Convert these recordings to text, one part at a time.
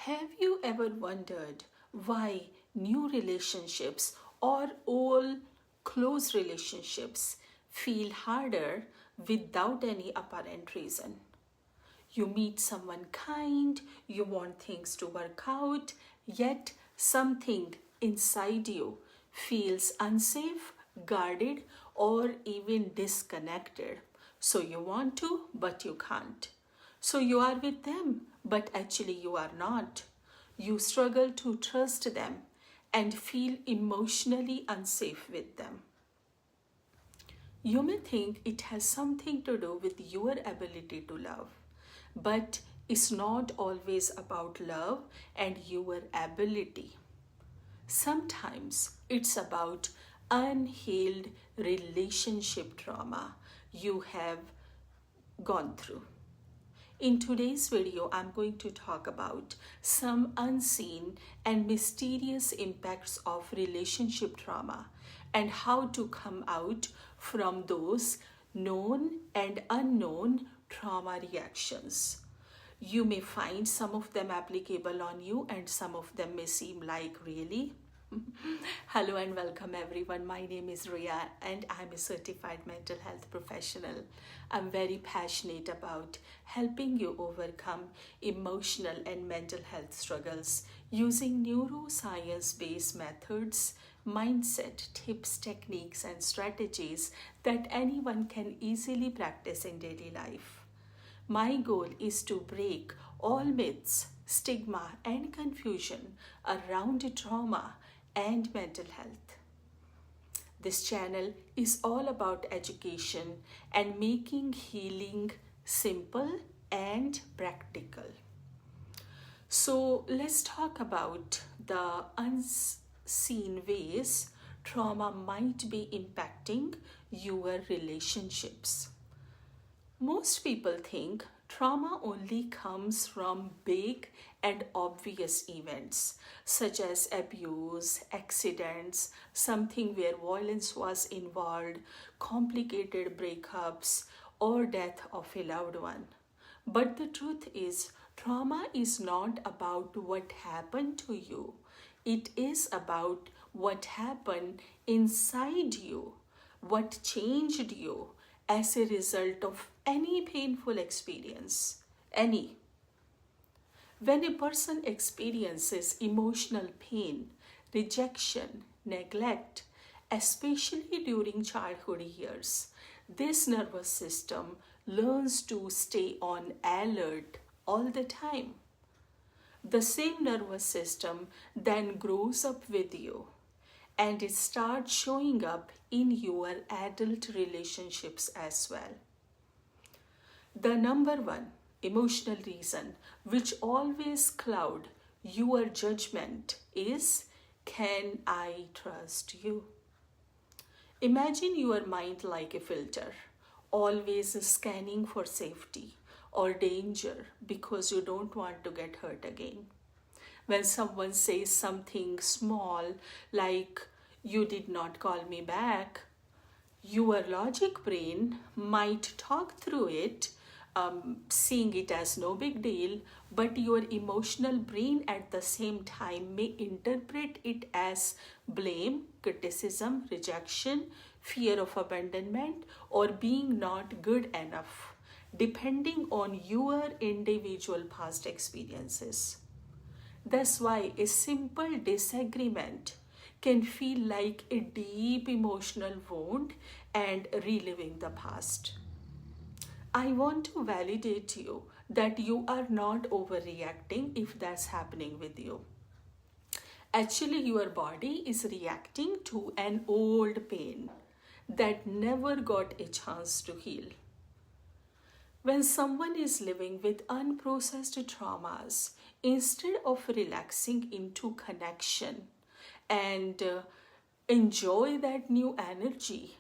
Have you ever wondered why new relationships or all close relationships feel harder without any apparent reason? You meet someone kind, you want things to work out, yet something inside you feels unsafe, guarded, or even disconnected. So you want to, but you can't. So you are with them, but actually you are not. You struggle to trust them and feel emotionally unsafe with them. You may think it has something to do with your ability to love, but it's not always about love and your ability. Sometimes it's about unhealed relationship trauma you have gone through. In today's video, I'm going to talk about some unseen and mysterious impacts of relationship trauma and how to come out from those known and unknown trauma reactions. You may find some of them applicable on you and some of them may seem like really. Hello and welcome everyone. My name is Ria and I'm a certified mental health professional. I'm very passionate about helping you overcome emotional and mental health struggles using neuroscience-based methods, mindset, tips, techniques, and strategies that anyone can easily practice in daily life. My goal is to break all myths, stigma, and confusion around trauma and mental health. This channel is all about education and making healing simple and practical. So let's talk about the unseen ways trauma might be impacting your relationships. Most people think trauma only comes from big and obvious events such as abuse, accidents, something where violence was involved, complicated breakups, or death of a loved one. But the truth is, trauma is not about what happened to you. It is about what happened inside you, what changed you as a result of any painful experience. Any. When a person experiences emotional pain, rejection, neglect, especially during childhood years, this nervous system learns to stay on alert all the time. The same nervous system then grows up with you and it starts showing up in your adult relationships as well. The number one emotional reason which always cloud your judgment is, can I trust you? Imagine your mind like a filter, always scanning for safety or danger because you don't want to get hurt again. When someone says something small like, you did not call me back, your logic brain might talk through it, seeing it as no big deal, but your emotional brain at the same time may interpret it as blame, criticism, rejection, fear of abandonment, or being not good enough, depending on your individual past experiences. That's why a simple disagreement can feel like a deep emotional wound and reliving the past. I want to validate you that you are not overreacting if that's happening with you. Actually, your body is reacting to an old pain that never got a chance to heal. When someone is living with unprocessed traumas, instead of relaxing into connection and enjoy that new energy,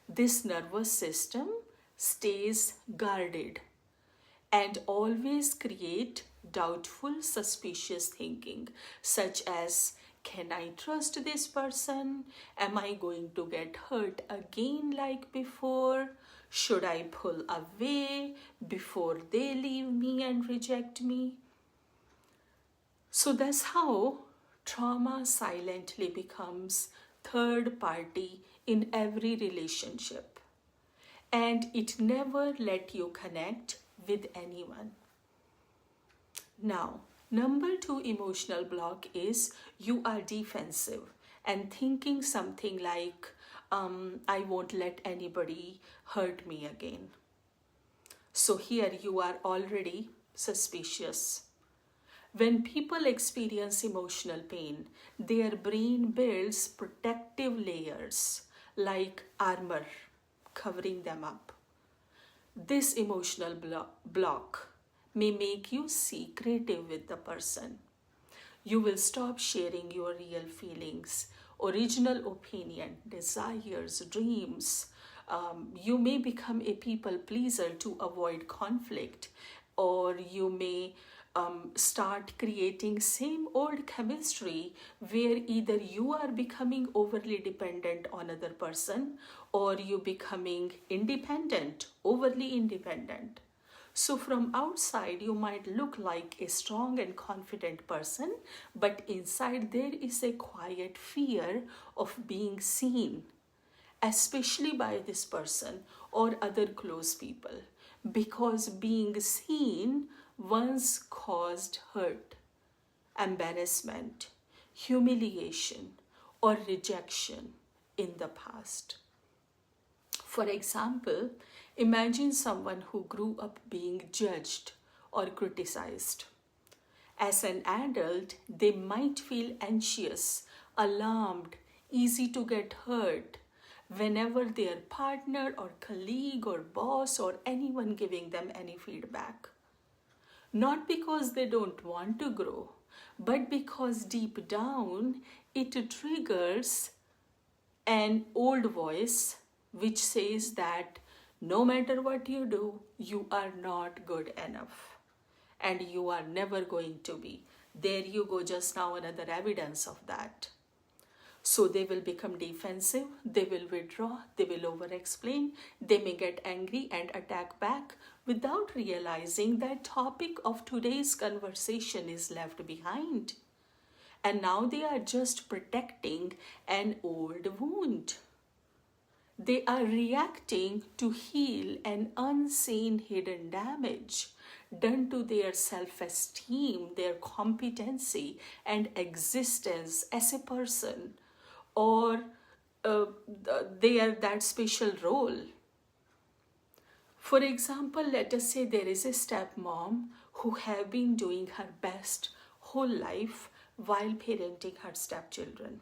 this nervous system stays guarded and always create doubtful, suspicious thinking such as, can I trust this person? Am I going to get hurt again like before? Should I pull away before they leave me and reject me? So that's how trauma silently becomes third party in every relationship, and it never let you connect with anyone. Now, number two emotional block is you are defensive and thinking something like, I won't let anybody hurt me again. So here you are already suspicious. When people experience emotional pain, their brain builds protective layers like armor covering them up. This emotional block may make you secretive with the person. You will stop sharing your real feelings, original opinion, desires, dreams. You may become a people pleaser to avoid conflict, or you may start creating same old chemistry where either you are becoming overly dependent on other person or you becoming independent, overly independent. So from outside, you might look like a strong and confident person, but inside there is a quiet fear of being seen, especially by this person or other close people, because being seen once caused hurt, embarrassment, humiliation, or rejection in the past. For example, imagine someone who grew up being judged or criticized. As an adult, they might feel anxious, alarmed, easy to get hurt whenever their partner or colleague or boss or anyone giving them any feedback. Not because they don't want to grow, but because deep down it triggers an old voice which says that no matter what you do, you are not good enough and you are never going to be. There you go, just now another evidence of that. So they will become defensive, they will withdraw, they will over explain, they may get angry and attack back without realizing that topic of today's conversation is left behind. And now they are just protecting an old wound. They are reacting to heal an unseen hidden damage done to their self-esteem, their competency and existence as a person, or that special role. For example, let us say there is a stepmom who have been doing her best whole life while parenting her stepchildren.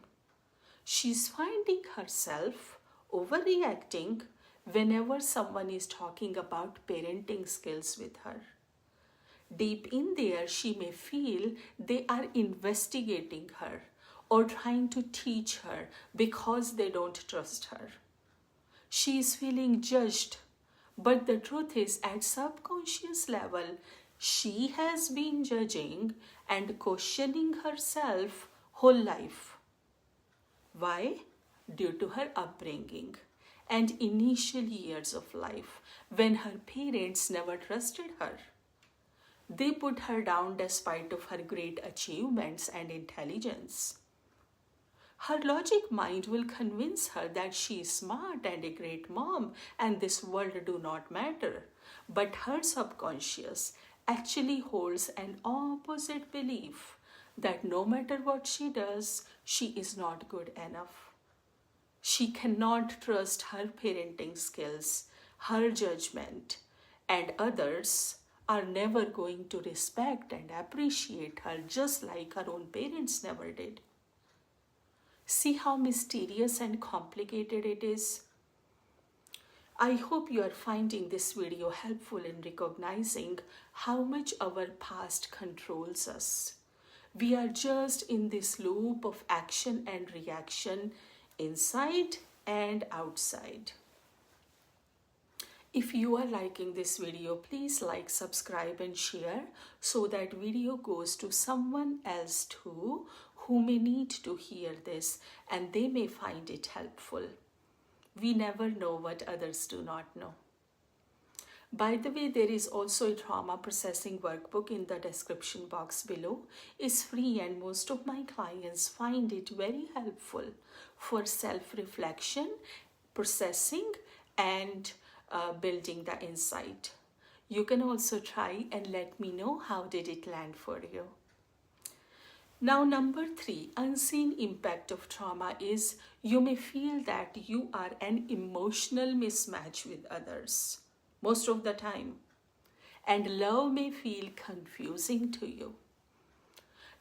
She's finding herself overreacting whenever someone is talking about parenting skills with her. Deep in there, she may feel they are investigating her or trying to teach her because they don't trust her. She is feeling judged, but the truth is, at subconscious level, she has been judging and questioning herself whole life. Why? Due to her upbringing and initial years of life when her parents never trusted her. They put her down despite of her great achievements and intelligence. Her logic mind will convince her that she is smart and a great mom and this world do not matter. But her subconscious actually holds an opposite belief that no matter what she does, she is not good enough. She cannot trust her parenting skills, her judgment, and others are never going to respect and appreciate her just like her own parents never did. See how mysterious and complicated it is? I hope you are finding this video helpful in recognizing how much our past controls us. We are just in this loop of action and reaction inside and outside. If you are liking this video, please like, subscribe and share so that video goes to someone else too who may need to hear this and they may find it helpful. We never know what others do not know. By the way, there is also a trauma processing workbook in the description box below. It's free and most of my clients find it very helpful for self-reflection, processing, and building the insight. You can also try and let me know how did it land for you. Now, number 3, unseen impact of trauma is you may feel that you are an emotional mismatch with others most of the time, and love may feel confusing to you.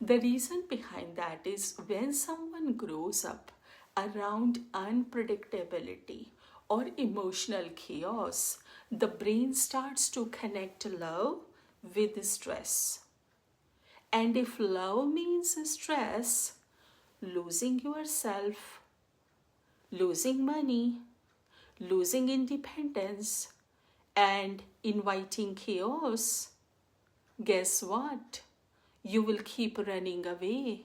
The reason behind that is when someone grows up around unpredictability or emotional chaos, the brain starts to connect love with stress. And if love means stress, losing yourself, losing money, losing independence, and inviting chaos, guess what? You will keep running away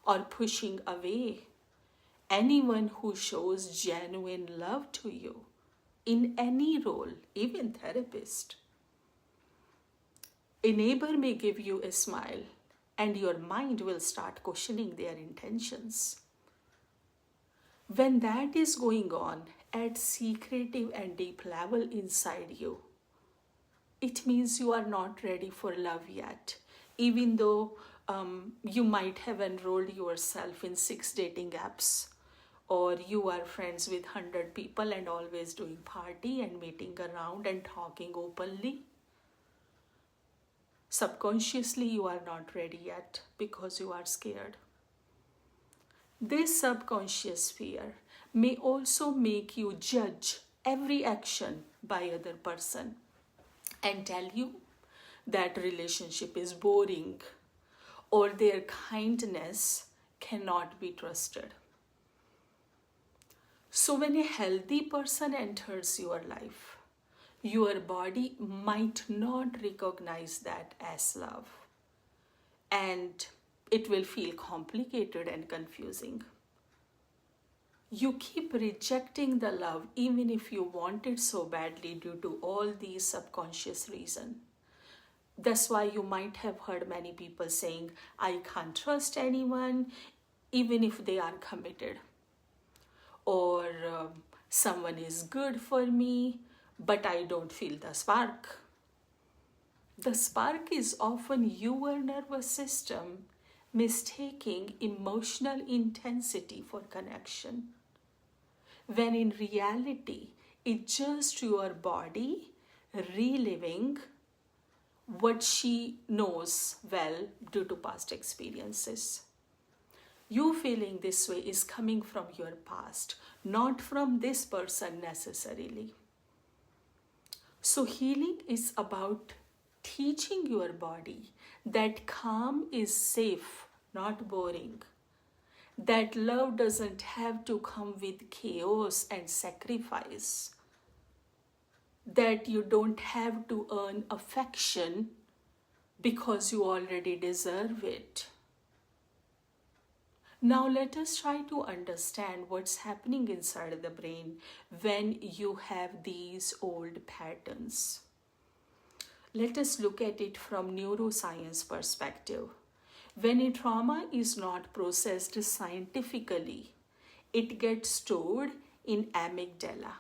or pushing away anyone who shows genuine love to you in any role, even therapist. A neighbor may give you a smile and your mind will start questioning their intentions. When that is going on at secretive and deep level inside you, it means you are not ready for love yet, even though you might have enrolled yourself in 6 dating apps, or you are friends with 100 people and always doing party and meeting around and talking openly. Subconsciously, you are not ready yet because you are scared. This subconscious fear may also make you judge every action by other person and tell you that relationship is boring or their kindness cannot be trusted. So when a healthy person enters your life, your body might not recognize that as love, and it will feel complicated and confusing. You keep rejecting the love even if you want it so badly due to all these subconscious reasons. That's why you might have heard many people saying, I can't trust anyone even if they are committed. Or someone is good for me, but I don't feel the spark. The spark is often your nervous system mistaking emotional intensity for connection, when in reality, it's just your body reliving what she knows well due to past experiences. You feeling this way is coming from your past, not from this person necessarily. So healing is about teaching your body that calm is safe, not boring. That love doesn't have to come with chaos and sacrifice. That you don't have to earn affection because you already deserve it. Now let us try to understand what's happening inside the brain when you have these old patterns. Let us look at it from neuroscience perspective. When a trauma is not processed scientifically, it gets stored in amygdala,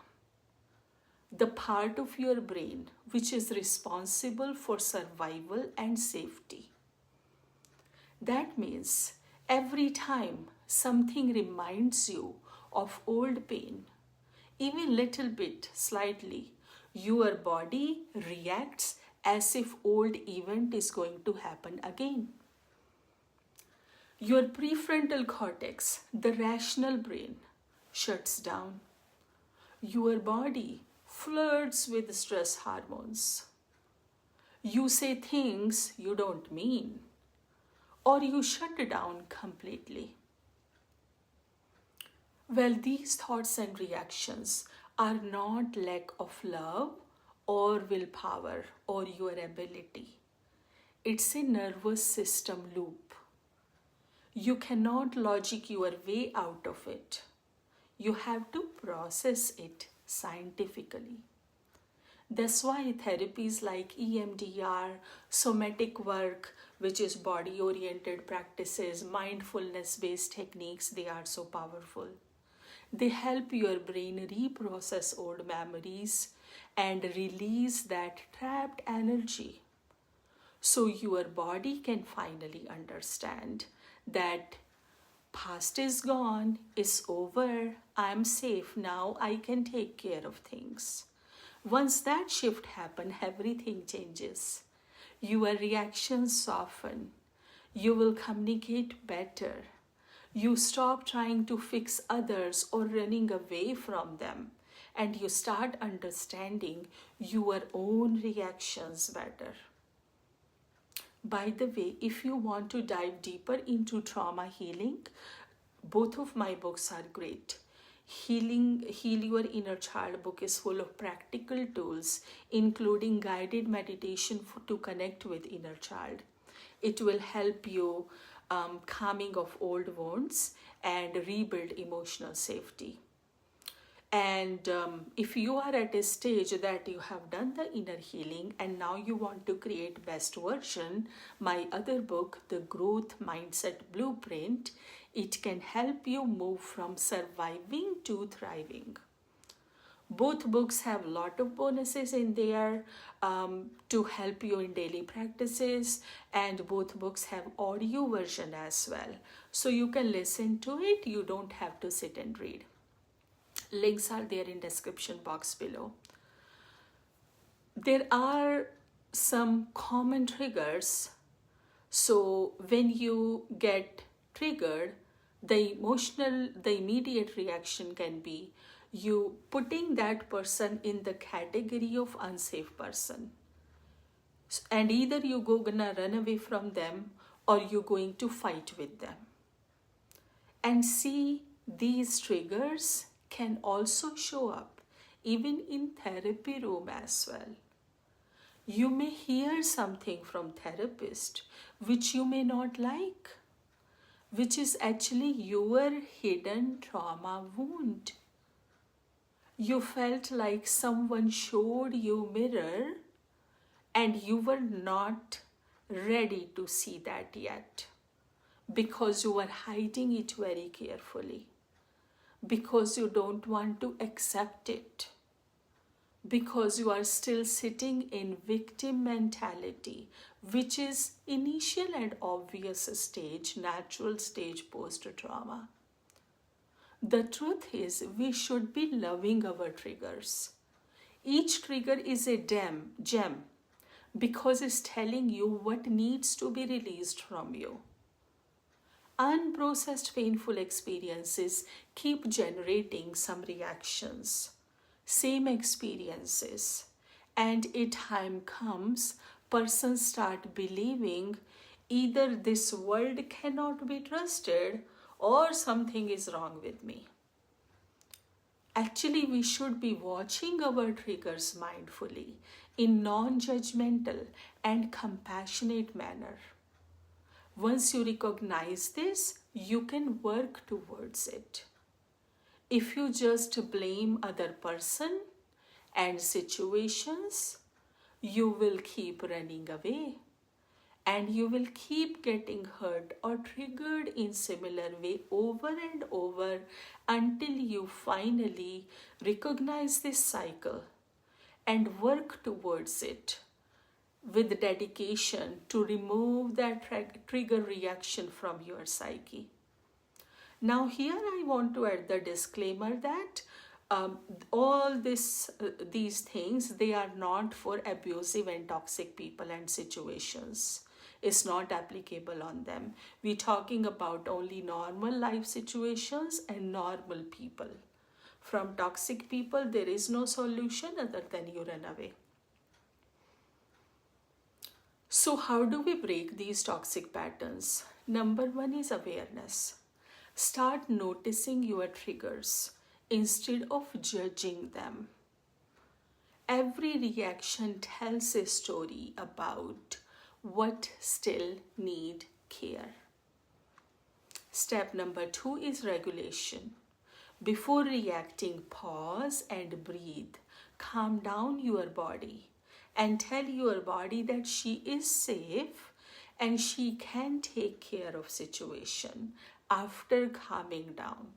the part of your brain which is responsible for survival and safety. That means every time something reminds you of old pain, even little bit, slightly, your body reacts as if old event is going to happen again. Your prefrontal cortex, the rational brain, shuts down. Your body flirts with stress hormones. You say things you don't mean, or you shut down completely. Well, these thoughts and reactions are not lack of love or willpower or your ability. It's a nervous system loop. You cannot logic your way out of it. You have to process it scientifically. That's why therapies like EMDR, somatic work, which is body oriented practices, mindfulness based techniques, they are so powerful. They help your brain reprocess old memories and release that trapped energy. So your body can finally understand that past is gone, it's over, I'm safe now, I can take care of things. Once that shift happens, everything changes. Your reactions soften. You will communicate better. You stop trying to fix others or running away from them, and you start understanding your own reactions better. By the way, if you want to dive deeper into trauma healing, both of my books are great. Heal Your Inner Child book is full of practical tools, including guided meditation to connect with inner child. It will help you calming of old wounds and rebuild emotional safety. And if you are at a stage that you have done the inner healing and now you want to create best version, my other book, The Growth Mindset Blueprint, it can help you move from surviving to thriving. Both books have a lot of bonuses in there to help you in daily practices, and both books have audio version as well. So you can listen to it, you don't have to sit and read. Links are there in description box below. There are some common triggers. So when you get triggered, the immediate reaction can be you putting that person in the category of unsafe person. And either you're gonna run away from them or you're going to fight with them. And see, these triggers can also show up even in therapy room as well. You may hear something from therapist which you may not like, which is actually your hidden trauma wound. You felt like someone showed you mirror and you were not ready to see that yet because you were hiding it very carefully, because you don't want to accept it, because you are still sitting in victim mentality, which is initial and obvious stage, natural stage post-trauma. The truth is, we should be loving our triggers. Each trigger is a gem because it's telling you what needs to be released from you. Unprocessed painful experiences keep generating some reactions, same experiences, and a time comes, persons start believing either this world cannot be trusted or something is wrong with me. Actually, we should be watching our triggers mindfully in non-judgmental and compassionate manner. Once you recognize this, you can work towards it. If you just blame other person and situations, you will keep running away and you will keep getting hurt or triggered in similar way over and over until you finally recognize this cycle and work towards it with dedication to remove that trigger reaction from your psyche. Now here I want to add the disclaimer that all these things, they are not for abusive and toxic people and situations. It's not applicable on them. We're talking about only normal life situations and normal people. From toxic people, there is no solution other than you run away. So how do we break these toxic patterns? Number one is awareness. Start noticing your triggers instead of judging them. Every reaction tells a story about what still need care. Step number two is regulation. Before reacting, pause and breathe calm down your body and tell your body that she is safe and she can take care of situation after calming down.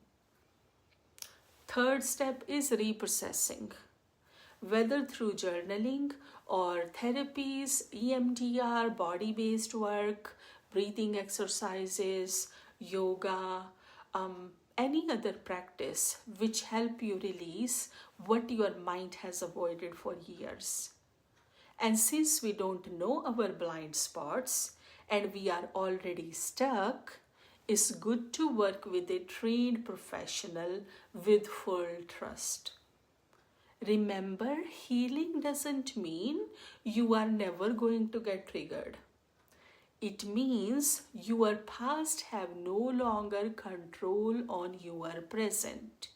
Third step is reprocessing, whether through journaling or therapies, EMDR, body-based work, breathing exercises, yoga, any other practice which help you release what your mind has avoided for years. And since we don't know our blind spots and we are already stuck, it's good to work with a trained professional with full trust. Remember, healing doesn't mean you are never going to get triggered. It means your past have no longer control on your present.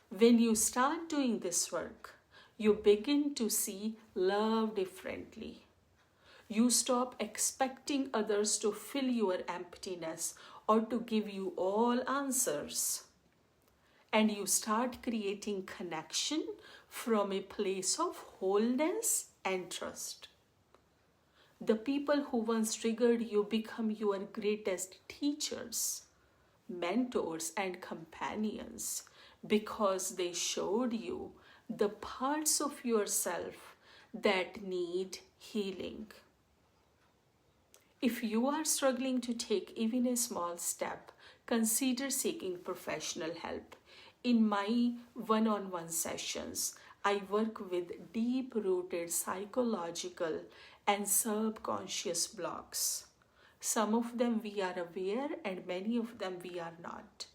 When you start doing this work, you begin to see love differently. You stop expecting others to fill your emptiness or to give you all answers. And you start creating connection from a place of wholeness and trust. The people who once triggered you become your greatest teachers, mentors, and companions because they showed you the parts of yourself that need healing. If you are struggling to take even a small step, consider seeking professional help. In my one-on-one sessions, I work with deep-rooted psychological and subconscious blocks. Some of them we are aware and many of them we are not.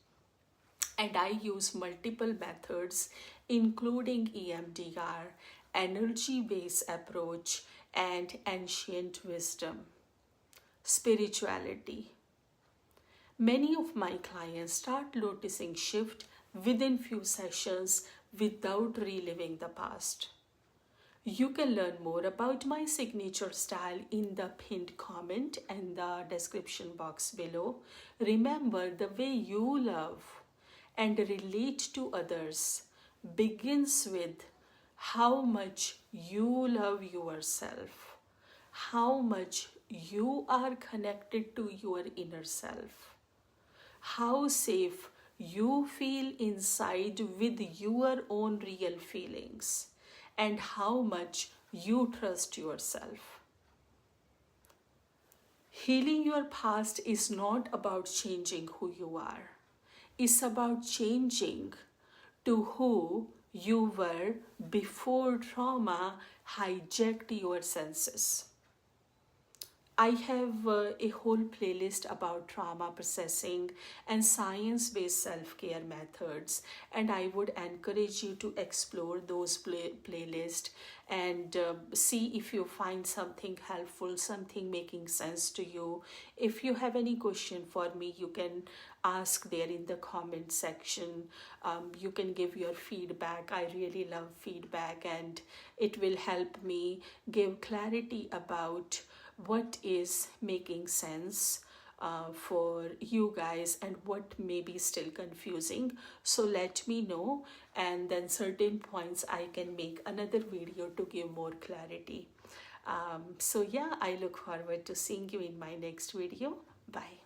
And I use multiple methods including EMDR, energy-based approach, and ancient wisdom. Spirituality. Many of my clients start noticing shift within few sessions without reliving the past. You can learn more about my signature style in the pinned comment and the description box below. Remember, the way you love and relate to others begins with how much you love yourself, how much you are connected to your inner self, how safe you feel inside with your own real feelings, and how much you trust yourself. Healing your past is not about changing who you are. It's about changing to who you were before trauma hijacked your senses. I have a whole playlist about trauma processing and science-based self-care methods, and I would encourage you to explore those playlists and see if you find something helpful, something making sense to you. If you have any question for me, you can ask there in the comment section. You can give your feedback. I really love feedback, and it will help me give clarity about what is making sense for you guys and what may be still confusing. So let me know, and then certain points I can make another video to give more clarity. So yeah, I look forward to seeing you in my next video. Bye.